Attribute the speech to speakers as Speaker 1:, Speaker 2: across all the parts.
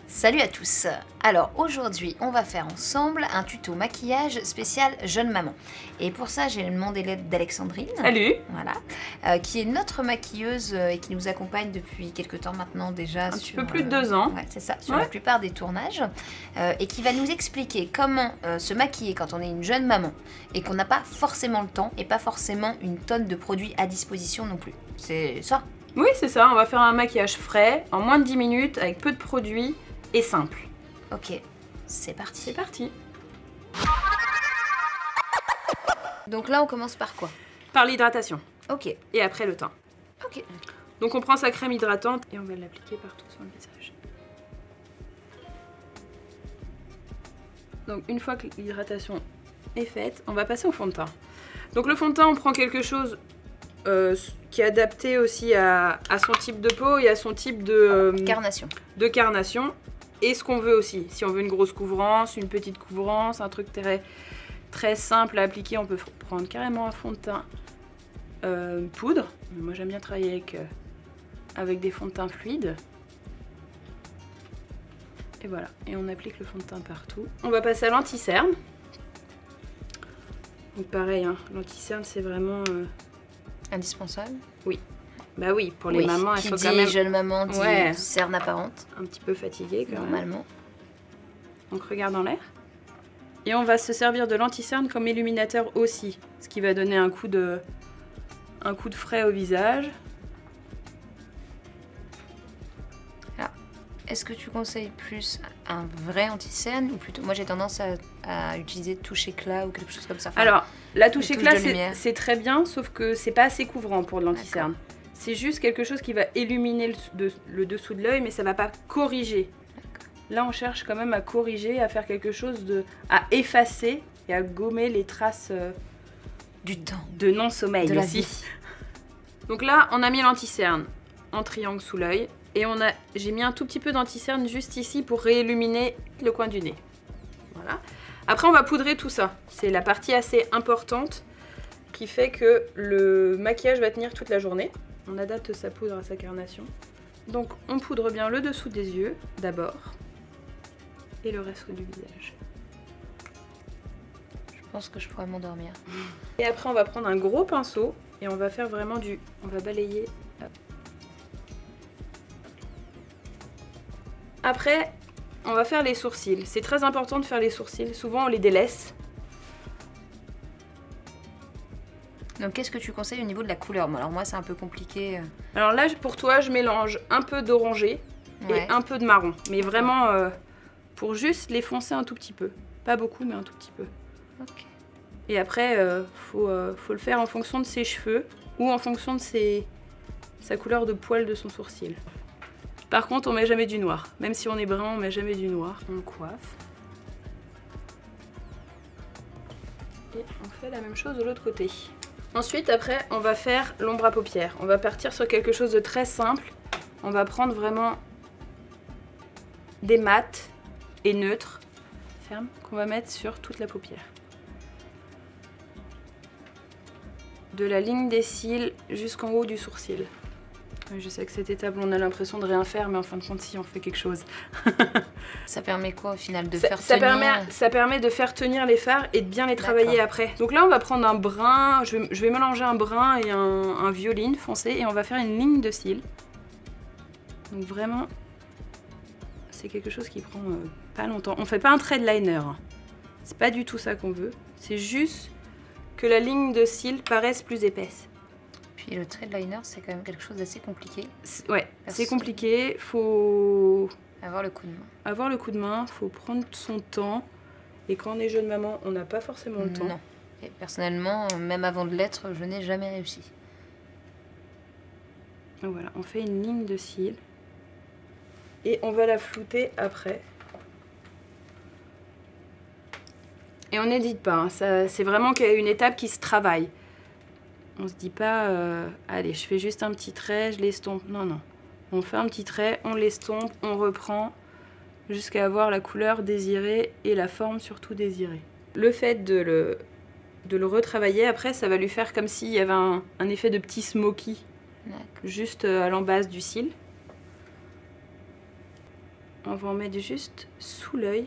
Speaker 1: Salut à tous. Alors aujourd'hui on va faire ensemble un tuto maquillage spécial jeune maman. Et pour ça j'ai demandé l'aide d'Alexandrine.
Speaker 2: Salut.
Speaker 1: Voilà, qui est notre maquilleuse et qui nous accompagne depuis quelques temps maintenant déjà.
Speaker 2: Un petit peu plus de 2 ans.
Speaker 1: Ouais, c'est ça, sur la plupart des tournages. Et qui va nous expliquer comment se maquiller quand on est une jeune maman et qu'on n'a pas forcément le temps et pas forcément une tonne de produits à disposition non plus. C'est ça?
Speaker 2: Oui, c'est ça, on va faire un maquillage frais en moins de 10 minutes avec peu de produits et simple.
Speaker 1: Ok, c'est parti.
Speaker 2: C'est parti.
Speaker 1: Donc là on commence par quoi?
Speaker 2: Par l'hydratation.
Speaker 1: Ok.
Speaker 2: Et après le teint.
Speaker 1: Ok.
Speaker 2: Donc on prend sa crème hydratante et on va l'appliquer partout sur le visage. Donc une fois que l'hydratation est faite, on va passer au fond de teint. Donc le fond de teint, on prend quelque chose qui est adapté aussi à son type de peau et à son type de carnation. Et ce qu'on veut aussi. Si on veut une grosse couvrance, une petite couvrance, un truc très simple à appliquer, on peut prendre carrément un fond de teint poudre. Moi j'aime bien travailler avec des fonds de teint fluides. Et voilà, et on applique le fond de teint partout. On va passer à l'anti-cerne. Donc pareil, hein, l'anti-cerne c'est vraiment...
Speaker 1: indispensable.
Speaker 2: Oui. Bah oui, pour les mamans, il faut quand même...
Speaker 1: jeune maman, dit cerne apparente.
Speaker 2: Un petit peu fatiguée quand
Speaker 1: normalement.
Speaker 2: Même. Donc regarde en l'air. Et on va se servir de l'anti-cerne comme illuminateur aussi. Ce qui va donner un coup de frais au visage.
Speaker 1: Alors, est-ce que tu conseilles plus un vrai anti-cerne ou plutôt... Moi j'ai tendance à utiliser touche éclat ou quelque chose comme ça. Enfin,
Speaker 2: alors, la touche éclat c'est très bien, sauf que c'est pas assez couvrant pour l'anti-cerne. C'est juste quelque chose qui va illuminer le dessous de l'œil, mais ça va pas corriger. Là, on cherche quand même à corriger, à faire quelque chose à effacer et à gommer les traces
Speaker 1: du temps,
Speaker 2: de non-sommeil
Speaker 1: de la
Speaker 2: aussi.
Speaker 1: vie.
Speaker 2: Donc là, on a mis l'anti-cerne en triangle sous l'œil et j'ai mis un tout petit peu d'anti-cerne juste ici pour réilluminer le coin du nez. Voilà. Après, on va poudrer tout ça. C'est la partie assez importante qui fait que le maquillage va tenir toute la journée. On adapte sa poudre à sa carnation. Donc on poudre bien le dessous des yeux d'abord et le reste du visage.
Speaker 1: Je pense que je pourrais m'endormir.
Speaker 2: Et après on va prendre un gros pinceau et on va faire vraiment on va balayer. Après on va faire les sourcils. C'est très important de faire les sourcils. Souvent on les délaisse.
Speaker 1: Donc qu'est-ce que tu conseilles au niveau de la couleur? Alors moi c'est un peu compliqué.
Speaker 2: Alors là pour toi je mélange un peu d'orangé et un peu de marron. Mais vraiment pour juste les foncer un tout petit peu. Pas beaucoup mais un tout petit peu.
Speaker 1: Ok.
Speaker 2: Et après faut le faire en fonction de ses cheveux ou en fonction de sa couleur de poil de son sourcil. Par contre on met jamais du noir. Même si on est brun on met jamais du noir. On coiffe. Et on fait la même chose de l'autre côté. Ensuite, après, on va faire l'ombre à paupières. On va partir sur quelque chose de très simple. On va prendre vraiment des mats et neutres, fermes, qu'on va mettre sur toute la paupière. De la ligne des cils jusqu'en haut du sourcil. Je sais que cette étape, on a l'impression de rien faire, mais en fin de compte, si, on fait quelque chose.
Speaker 1: Ça permet quoi au final de faire tenir?
Speaker 2: Ça permet de faire tenir les fards et de bien les travailler après. Donc là, on va prendre un brun, je vais mélanger un brun et un violine foncé et on va faire une ligne de cils. Donc vraiment, c'est quelque chose qui prend pas longtemps. On fait pas un trait de liner, hein. C'est pas du tout ça qu'on veut. C'est juste que la ligne de cils paraisse plus épaisse.
Speaker 1: Puis le trait de liner, c'est quand même quelque chose d'assez compliqué.
Speaker 2: Ouais, c'est compliqué, faut...
Speaker 1: avoir le coup de main.
Speaker 2: Avoir le coup de main, faut prendre son temps. Et quand on est jeune maman, on n'a pas forcément le temps.
Speaker 1: Non. Et personnellement, même avant de l'être, je n'ai jamais réussi.
Speaker 2: Donc voilà, on fait une ligne de cils. Et on va la flouter après. Et on n'hésite pas, hein. C'est vraiment une étape qui se travaille. On se dit pas, allez, je fais juste un petit trait, je l'estompe. Non, non. On fait un petit trait, on l'estompe, on reprend, jusqu'à avoir la couleur désirée et la forme surtout désirée. Le fait de le retravailler, après, ça va lui faire comme s'il y avait un effet de petit smoky, juste à l'embase du cil. on va en mettre juste sous l'œil.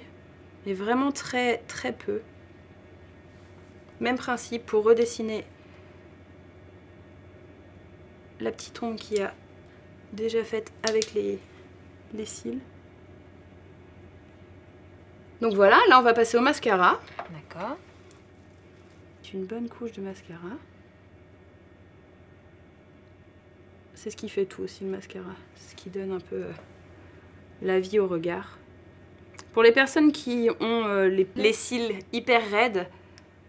Speaker 2: Et vraiment très très peu. Même principe pour redessiner la petite ombre qu'il y a déjà faite avec les cils. Donc voilà, là on va passer au mascara.
Speaker 1: D'accord.
Speaker 2: Une bonne couche de mascara. C'est ce qui fait tout aussi le mascara. C'est ce qui donne un peu la vie au regard. Pour les personnes qui ont les cils hyper raides,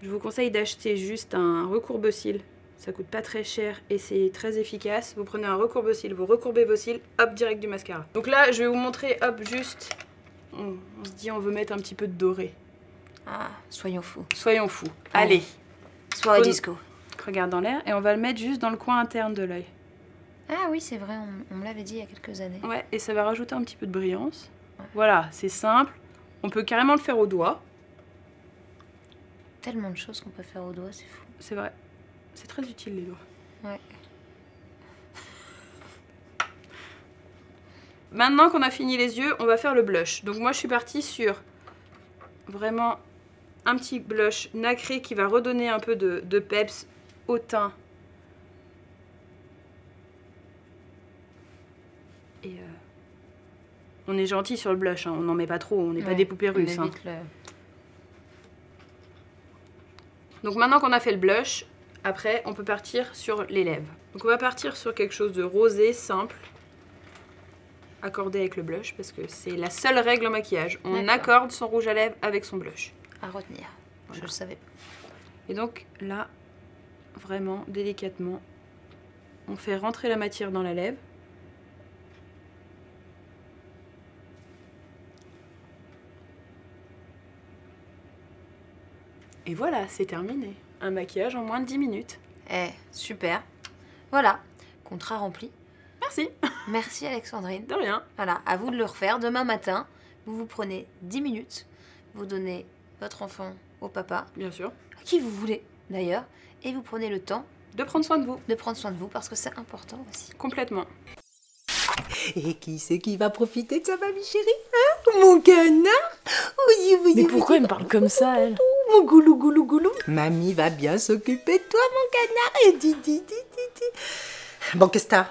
Speaker 2: je vous conseille d'acheter juste un recourbe-cils. Ça coûte pas très cher et c'est très efficace. Vous prenez un recourbe-cils, vous recourbez vos cils, hop, direct du mascara. Donc là, je vais vous montrer, hop, juste... On se dit on veut mettre un petit peu de doré.
Speaker 1: Ah, soyons fous.
Speaker 2: Soyons fous. Allez.
Speaker 1: Soirée disco.
Speaker 2: Regarde dans l'air et on va le mettre juste dans le coin interne de l'œil.
Speaker 1: Ah oui, c'est vrai, on me l'avait dit il y a quelques années.
Speaker 2: Ouais, et ça va rajouter un petit peu de brillance. Ouais. Voilà, c'est simple. On peut carrément le faire au doigt.
Speaker 1: Tellement de choses qu'on peut faire au doigt, c'est fou.
Speaker 2: C'est vrai. C'est très utile les doigts.
Speaker 1: Ouais.
Speaker 2: Maintenant qu'on a fini les yeux, on va faire le blush. Donc moi je suis partie sur vraiment un petit blush nacré qui va redonner un peu de peps au teint. Et on est gentil sur le blush, hein. On n'en met pas trop, on n'est pas des poupées russes. Hein. Donc maintenant qu'on a fait le blush, après on peut partir sur les lèvres. Donc on va partir sur quelque chose de rosé, simple. Accordé avec le blush parce que c'est la seule règle en maquillage. On accorde son rouge à lèvres avec son blush.
Speaker 1: À retenir, voilà. Je le savais pas.
Speaker 2: Et donc là, vraiment délicatement, on fait rentrer la matière dans la lèvre. Et voilà, c'est terminé. Un maquillage en moins de 10 minutes.
Speaker 1: Eh, super. Voilà, contrat rempli.
Speaker 2: Merci.
Speaker 1: Merci Alexandrine.
Speaker 2: De rien.
Speaker 1: Voilà, à vous de le refaire. Demain matin, vous prenez 10 minutes, vous donnez votre enfant au papa.
Speaker 2: Bien sûr.
Speaker 1: À qui vous voulez d'ailleurs. Et vous prenez le temps
Speaker 2: de prendre soin de vous.
Speaker 1: De prendre soin de vous parce que c'est important aussi.
Speaker 2: Complètement.
Speaker 3: Et qui c'est qui va profiter de ça, mamie chérie, hein? Mon canard. Oui, oui,
Speaker 4: mais pourquoi elle me parle comme ça, elle?
Speaker 3: Mon goulou, goulou, goulou. Mamie va bien s'occuper de toi, mon canard. Et dis. Bon, qu'est-ce que t'as?